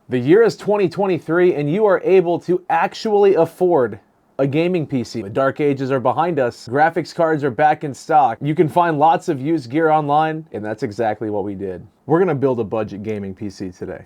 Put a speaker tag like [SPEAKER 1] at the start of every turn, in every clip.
[SPEAKER 1] The year is 2023 and you are able to actually afford a gaming PC. The dark ages are behind us. Graphics cards are back in stock. You can find lots of used gear online, and that's exactly what we did. We're gonna build a budget gaming PC today.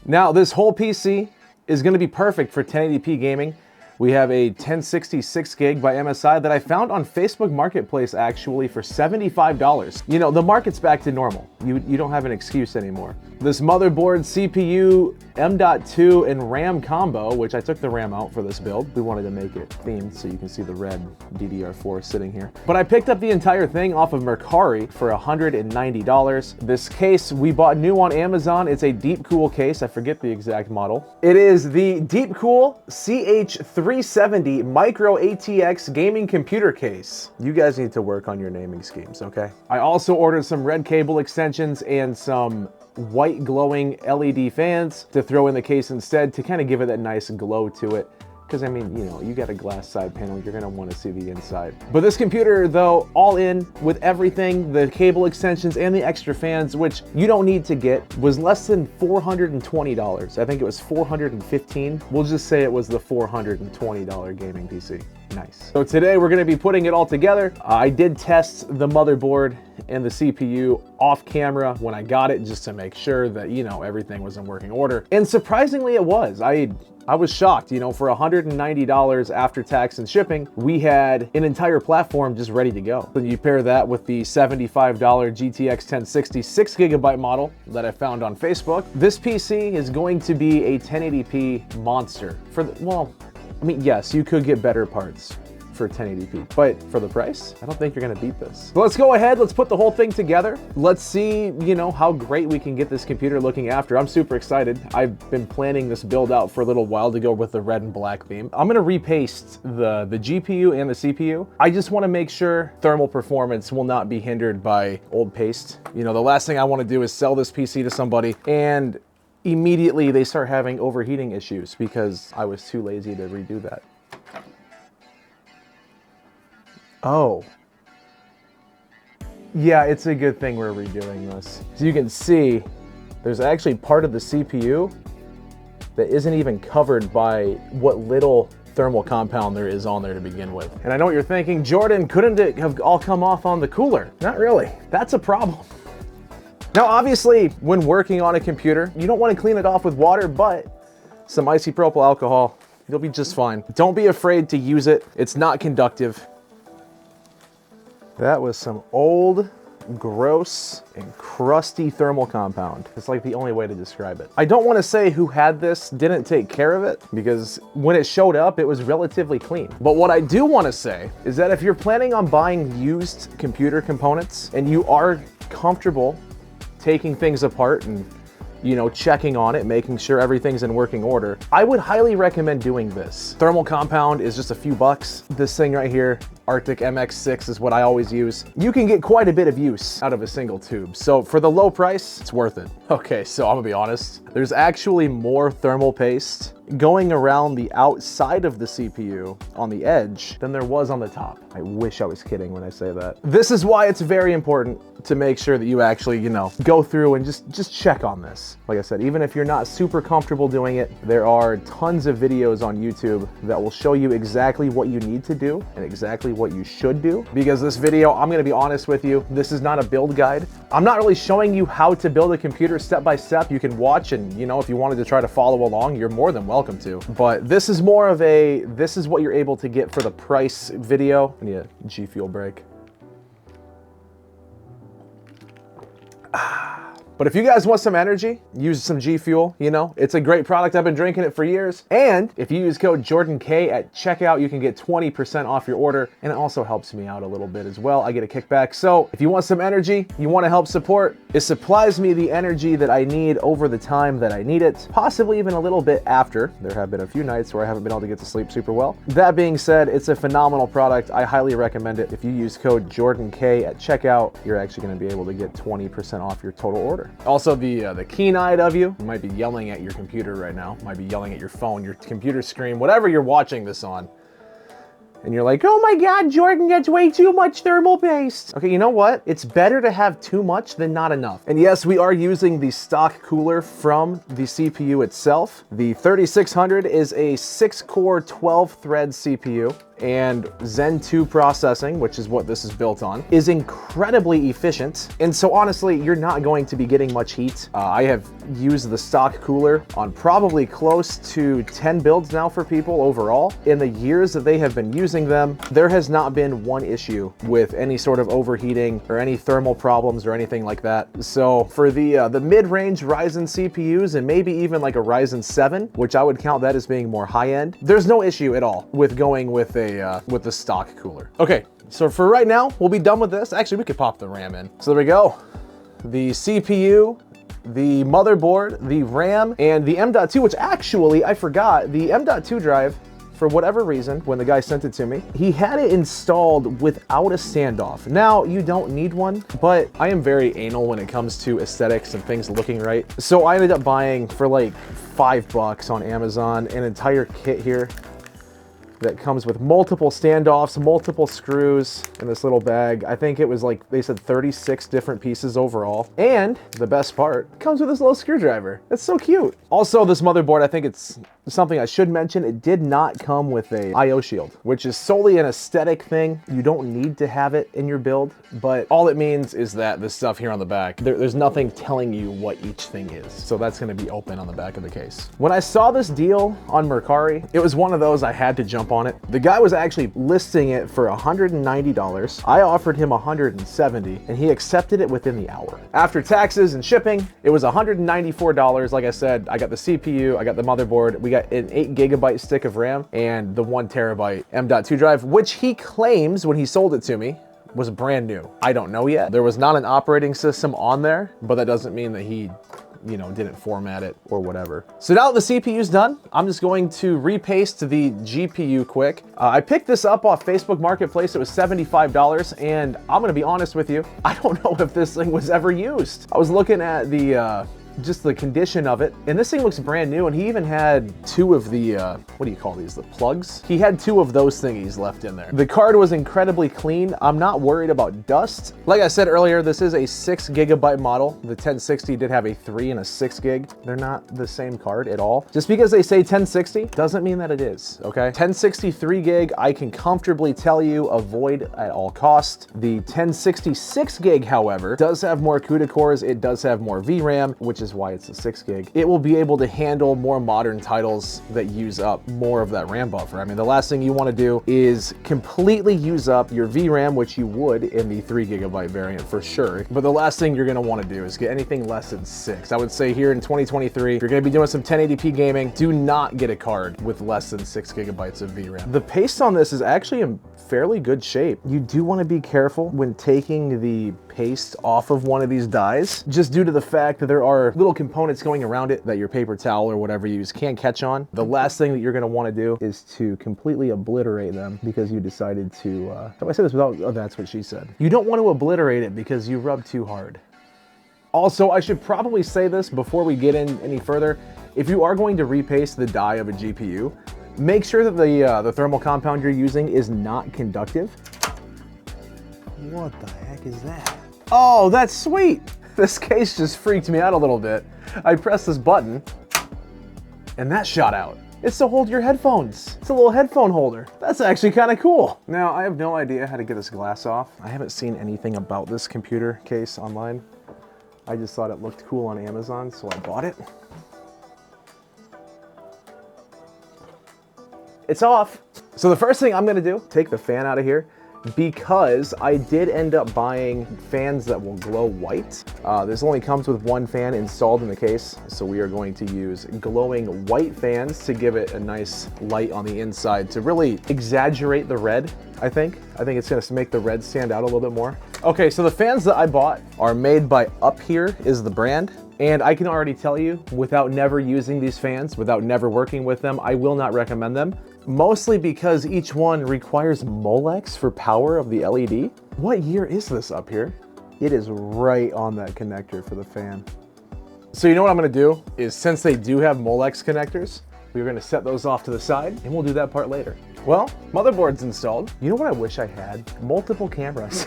[SPEAKER 1] Now, this whole PC is gonna be perfect for 1080p gaming. We have a 1066 gig by MSI that I found on Facebook Marketplace actually for $75. You know, the market's back to normal. You don't have an excuse anymore. This motherboard, CPU, M.2 and RAM combo, which I took the RAM out for this build. We wanted to make it themed so you can see the red DDR4 sitting here. But I picked up the entire thing off of Mercari for $190. This case we bought new on Amazon. It's a Deepcool case. I forget the exact model. It is the Deepcool CH370 Micro ATX gaming computer case. You guys need to work on your naming schemes, okay? I also ordered some red cable extensions and some white glowing LED fans to throw in the case instead to kind of give it that nice glow to it. Because I mean, you know, you got a glass side panel, you're gonna want to see the inside. But this computer though, all in with everything, the cable extensions and the extra fans, which you don't need to get, was less than $420. I think it was $415. We'll just say it was the $420 gaming PC. Nice. So today we're gonna be putting it all together. I did test the motherboard and the CPU off camera when I got it, just to make sure that, you know, everything was in working order. And surprisingly it was. I was shocked, you know, for $190 after tax and shipping, we had an entire platform just ready to go. Then you pair that with the $75 GTX 1060 6GB model that I found on Facebook. This PC is going to be a 1080p monster. Well, I mean, yes, you could get better parts for 1080p, but for the price, I don't think you're gonna beat this. So let's go ahead, let's put the whole thing together. Let's see, you know, how great we can get this computer looking after. I'm super excited. I've been planning this build out for a little while to go with the red and black theme. I'm gonna repaste the GPU and the CPU. I just wanna make sure thermal performance will not be hindered by old paste. You know, the last thing I wanna do is sell this PC to somebody and immediately they start having overheating issues because I was too lazy to redo that. Oh. Yeah, it's a good thing we're redoing this. So you can see there's actually part of the CPU that isn't even covered by what little thermal compound there is on there to begin with. And I know what you're thinking, Jordan, couldn't it have all come off on the cooler? Not really. That's a problem. Now, obviously, when working on a computer, you don't want to clean it off with water, but some isopropyl alcohol, you'll be just fine. Don't be afraid to use it. It's not conductive. That was some old, gross, and crusty thermal compound. It's like the only way to describe it. I don't want to say who had this didn't take care of it, because when it showed up, it was relatively clean. But what I do want to say is that if you're planning on buying used computer components and you are comfortable taking things apart and, you know, checking on it, making sure everything's in working order, I would highly recommend doing this. Thermal compound is just a few bucks. This thing right here, Arctic MX6 is what I always use. You can get quite a bit of use out of a single tube. So for the low price, it's worth it. Okay, so I'm gonna be honest. There's actually more thermal paste going around the outside of the CPU on the edge than there was on the top. I wish I was kidding when I say that. This is why it's very important to make sure that you actually, you know, go through and just check on this. Like I said, even if you're not super comfortable doing it, there are tons of videos on YouTube that will show you exactly what you need to do and exactly what you should do. Because this video, I'm gonna be honest with you, this is not a build guide. I'm not really showing you how to build a computer step by step. You can watch and, you know, if you wanted to try to follow along, you're more than welcome to. But this is more of a, this is what you're able to get for the price video. I need a G Fuel break. But if you guys want some energy, use some G Fuel, you know, it's a great product. I've been drinking it for years. And if you use code JordanK at checkout, you can get 20% off your order. And it also helps me out a little bit as well. I get a kickback. So if you want some energy, you want to help support, it supplies me the energy that I need over the time that I need it, possibly even a little bit after. There have been a few nights where I haven't been able to get to sleep super well. That being said, it's a phenomenal product. I highly recommend it. If you use code JordanK at checkout, you're actually going to be able to get 20% off your total order. Also, the keen-eyed of you might be yelling at your computer right now, might be yelling at your phone, your computer screen, whatever you're watching this on. And you're like, oh my God, Jordan, that's way too much thermal paste. Okay, you know what? It's better to have too much than not enough. And yes, we are using the stock cooler from the CPU itself. The 3600 is a 6-core, 12-thread CPU. And Zen 2 processing, which is what this is built on, is incredibly efficient. And so honestly, you're not going to be getting much heat. I have used the stock cooler on probably close to 10 builds now for people overall. In the years that they have been using them, there has not been one issue with any sort of overheating or any thermal problems or anything like that. So for the mid-range Ryzen CPUs and maybe even like a Ryzen 7, which I would count that as being more high-end, there's no issue at all with going with the stock cooler. Okay, so for right now, we'll be done with this. Actually, we could pop the RAM in. So there we go. The CPU, the motherboard, the RAM, and the M.2, which actually, I forgot, the M.2 drive, for whatever reason, when the guy sent it to me, he had it installed without a standoff. Now, you don't need one, but I am very anal when it comes to aesthetics and things looking right. So I ended up buying for like $5 on Amazon an entire kit here that comes with multiple standoffs, multiple screws in this little bag. I think it was like, they said 36 different pieces overall. And the best part, it comes with this little screwdriver. It's so cute. Also, this motherboard, I think it's something I should mention, it did not come with a IO shield, which is solely an aesthetic thing. You don't need to have it in your build, but all it means is that this stuff here on the back, there's nothing telling you what each thing is. So that's gonna be open on the back of the case. When I saw this deal on Mercari, it was one of those I had to jump on it. The guy was actually listing it for $190. I offered him $170 and he accepted it within the hour. After taxes and shipping, it was $194. Like I said, I got the CPU, I got the motherboard, we got an 8GB stick of RAM and the 1TB M.2 drive, which he claims when he sold it to me was brand new. I don't know yet. There was not an operating system on there, but that doesn't mean that he, you know, didn't format it or whatever. So now that the CPU's done, I'm just going to repaste the GPU quick. I picked this up off Facebook Marketplace. It was $75, and I'm gonna be honest with you, I don't know if this thing was ever used. I was looking at the just the condition of it, and this thing looks brand new, and he even had two of the what do you call these, the plugs? He had two of those thingies left in there. The card was incredibly clean. I'm not worried about dust. Like I said earlier, this is a 6GB model. The 1060 did have a 3 and a 6 gig. They're not the same card at all. Just because they say 1060 doesn't mean that it is, okay? 1060 3 gig, I can comfortably tell you avoid at all costs. The 1066 gig, however, does have more CUDA cores. It does have more VRAM, which is why it's a 6 gig. It will be able to handle more modern titles that use up more of that RAM buffer. I mean, the last thing you want to do is completely use up your VRAM, which you would in the 3GB variant for sure. But the last thing you're going to want to do is get anything less than 6. I would say here in 2023, if you're going to be doing some 1080p gaming, do not get a card with less than 6GB of VRAM. The paste on this is actually in fairly good shape. You do want to be careful when taking the paste off of one of these dies, just due to the fact that there are little components going around it that your paper towel or whatever you use can catch on. The last thing that you're going to want to do is to completely obliterate them because you decided to, have I said this without, oh, that's what she said. You don't want to obliterate it because you rubbed too hard. Also, I should probably say this before we get in any further. If you are going to repaste the die of a GPU, make sure that the thermal compound you're using is not conductive. What the heck is that? Oh, that's sweet. This case just freaked me out a little bit. I pressed this button and that shot out. It's to hold your headphones. It's a little headphone holder. That's actually kind of cool. Now, I have no idea how to get this glass off. I haven't seen anything about this computer case online. I just thought it looked cool on Amazon, so I bought it. It's off. So the first thing I'm gonna do, take the fan out of here, because I did end up buying fans that will glow white. This only comes with one fan installed in the case, so we are going to use glowing white fans to give it a nice light on the inside to really exaggerate the red, I think. I think it's gonna make the red stand out a little bit more. Okay, so the fans that I bought are made by Up Here is the brand. And I can already tell you, without never using these fans, without never working with them, I will not recommend them. Mostly because each one requires Molex for power of the LED. What year is this Up Here? It is right on that connector for the fan. So you know what I'm gonna do is, since they do have Molex connectors, we're gonna set those off to the side and we'll do that part later. Well, motherboard's installed. You know what I wish I had? Multiple cameras.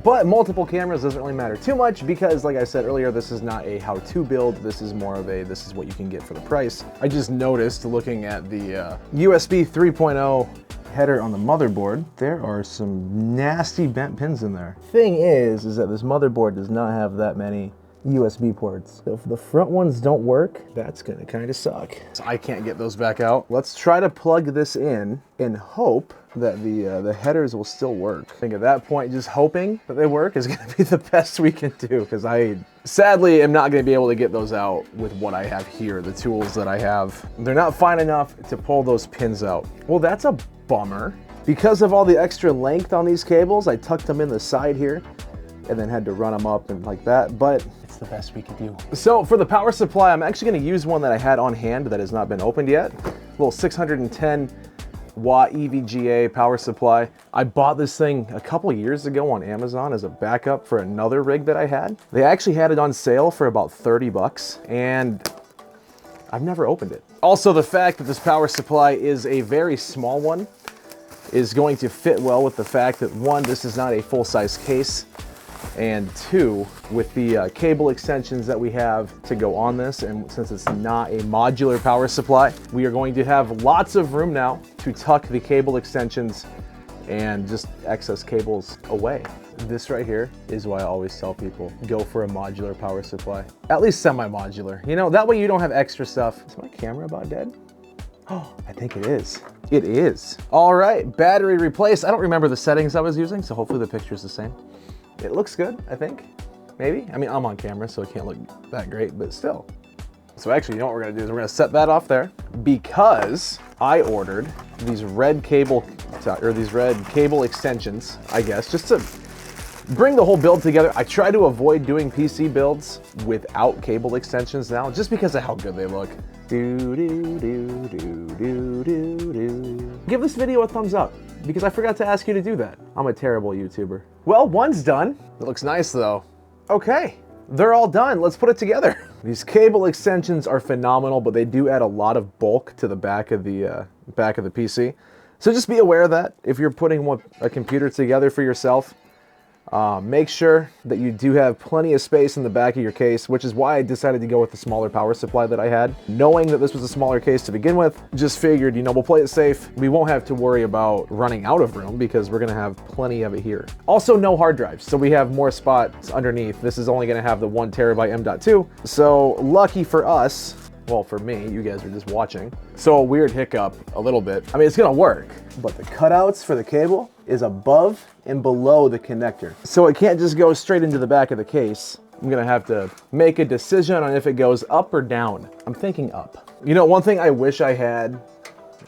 [SPEAKER 1] But multiple cameras doesn't really matter too much because, like I said earlier, this is not a how-to build. This is more of a, this is what you can get for the price. I just noticed looking at the USB 3.0 header on the motherboard, there are some nasty bent pins in there. Thing is that this motherboard does not have that many USB ports. So if the front ones don't work, that's gonna kind of suck. So I can't get those back out. Let's try to plug this in and hope that the headers will still work. I think at that point, just hoping that they work is gonna be the best we can do, because I sadly am not gonna be able to get those out with what I have here, the tools that I have. They're not fine enough to pull those pins out. Well, that's a bummer. Because of all the extra length on these cables, I tucked them in the side here and then had to run them up and like that, but it's the best we could do. So for the power supply, I'm actually gonna use one that I had on hand that has not been opened yet. A little 610 watt EVGA power supply. I bought this thing a couple years ago on Amazon as a backup for another rig that I had. They actually had it on sale for about 30 bucks and I've never opened it. Also, the fact that this power supply is a very small one is going to fit well with the fact that one, this is not a full-size case, and two, with the cable extensions that we have to go on this, and since it's not a modular power supply, we are going to have lots of room now to tuck the cable extensions and just excess cables away. This right here is why I always tell people, go for a modular power supply. At least semi-modular. You know, that way you don't have extra stuff. Is my camera about dead? Oh, I think it is. It is. All right, battery replaced. I don't remember the settings I was using, so hopefully the picture's the same. It looks good, I think. Maybe. I mean, I'm on camera, so it can't look that great, but still. So actually, you know what we're gonna do is we're gonna set that off there because I ordered these red cable, or these red cable extensions, I guess, just to bring the whole build together. I try to avoid doing PC builds without cable extensions now, just because of how good they look. Give this video a thumbs up, because I forgot to ask you to do that. I'm a terrible YouTuber. Well, one's done. It looks nice though. Okay, they're all done. Let's put it together. These cable extensions are phenomenal, but they do add a lot of bulk to the back of the PC. So just be aware of that if you're putting a computer together for yourself. Make sure that you do have plenty of space in the back of your case, which is why I decided to go with the smaller power supply that I had. Knowing that this was a smaller case to begin with, just figured, you know, we'll play it safe. We won't have to worry about running out of room because we're gonna have plenty of it here. Also, no hard drives, so we have more spots underneath. This is only gonna have the 1 terabyte M.2, so lucky for us, well, for me, you guys are just watching. So a weird hiccup, a little bit. I mean, it's gonna work, but the cutouts for the cable is above and below the connector. So it can't just go straight into the back of the case. I'm gonna have to make a decision on if it goes up or down. I'm thinking up. You know, one thing I wish I had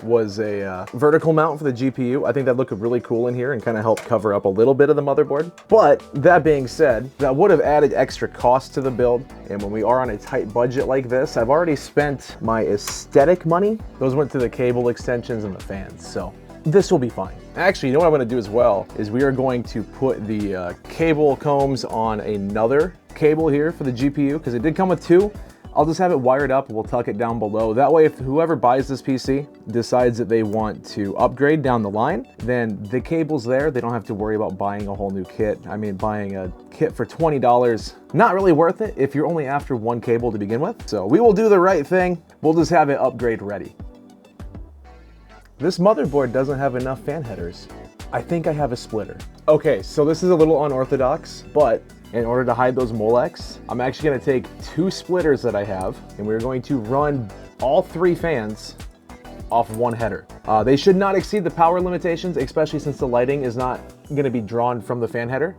[SPEAKER 1] was a vertical mount for the GPU. I think that looked really cool in here and kind of help cover up a little bit of the motherboard. But that being said, that would have added extra cost to the build. And when we are on a tight budget like this, I've already spent my aesthetic money. Those went to the cable extensions and the fans, so this will be fine. Actually, you know what I'm gonna do as well is we are going to put the cable combs on another cable here for the GPU, because it did come with 2. I'll just have it wired up, we'll tuck it down below. That way, if whoever buys this PC decides that they want to upgrade down the line, then the cable's there. They don't have to worry about buying a whole new kit. I mean, buying a kit for $20, not really worth it if you're only after 1 cable to begin with. So we will do the right thing. We'll just have it upgrade ready. This motherboard doesn't have enough fan headers. I think I have a splitter. Okay, so this is a little unorthodox, but in order to hide those Molex, I'm actually gonna take 2 splitters that I have, and we're going to run all 3 fans off 1 header. They should not exceed the power limitations, especially since the lighting is not gonna be drawn from the fan header.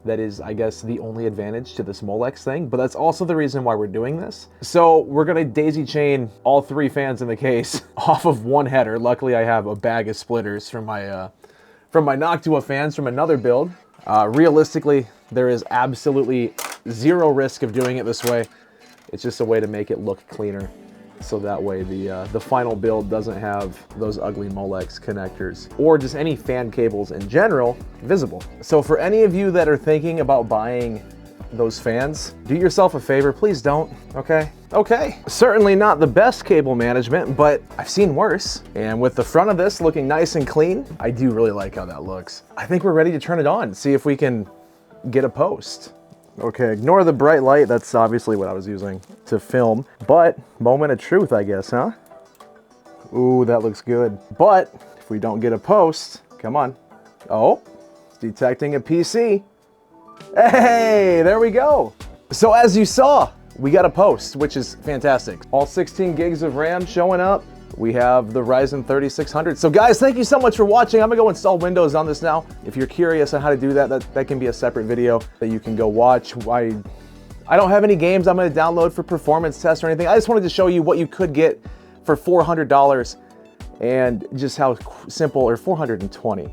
[SPEAKER 1] That is, I guess, the only advantage to this Molex thing, but that's also the reason why we're doing this. So we're gonna daisy chain all 3 fans in the case off of 1 header. Luckily, I have a bag of splitters from my Noctua fans from another build. Realistically, there is absolutely 0 risk of doing it this way. It's just a way to make it look cleaner. So that way the final build doesn't have those ugly Molex connectors or just any fan cables in general visible. So for any of you that are thinking about buying those fans. Do yourself a favor, please don't, okay? Okay. Certainly not the best cable management, but I've seen worse. And with the front of this looking nice and clean, I do really like how that looks. I think we're ready to turn it on, see if we can get a post. Okay, ignore the bright light. That's obviously what I was using to film. But moment of truth, I guess, huh? Ooh, that looks good. But if we don't get a post, come on. Oh, it's detecting a PC. Hey, there we go. So as you saw, we got a post, which is fantastic. All 16 gigs of RAM showing up. We have the Ryzen 3600. So guys, thank you so much for watching. I'm gonna go install Windows on this now. If you're curious on how to do that, that can be a separate video that you can go watch. I don't have any games I'm gonna download for performance tests or anything. I just wanted to show you what you could get for $400 and just how simple, or $420.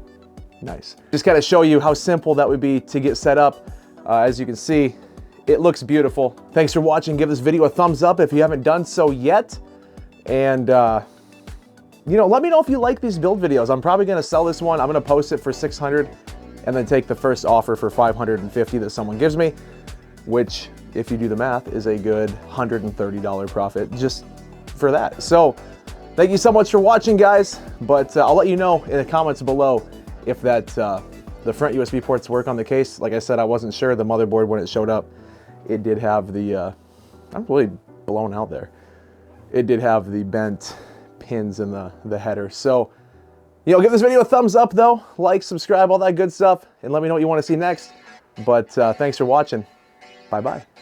[SPEAKER 1] Nice. Just gotta show you how simple that would be to get set up. As you can see, it looks beautiful. Thanks for watching. Give this video a thumbs up if you haven't done so yet. And, you know, let me know if you like these build videos. I'm probably gonna sell this one. I'm gonna post it for $600 and then take the first offer for $550 that someone gives me, which, if you do the math, is a good $130 profit just for that. So thank you so much for watching, guys. But I'll let you know in the comments below if that the front USB ports work on the case. Like I said, I wasn't sure. The motherboard, when it showed up, it did have the, I'm really blown out there. It did have the bent pins in the header. So, you know, give this video a thumbs up though, like, subscribe, all that good stuff, and let me know what you want to see next. But thanks for watching. Bye-bye.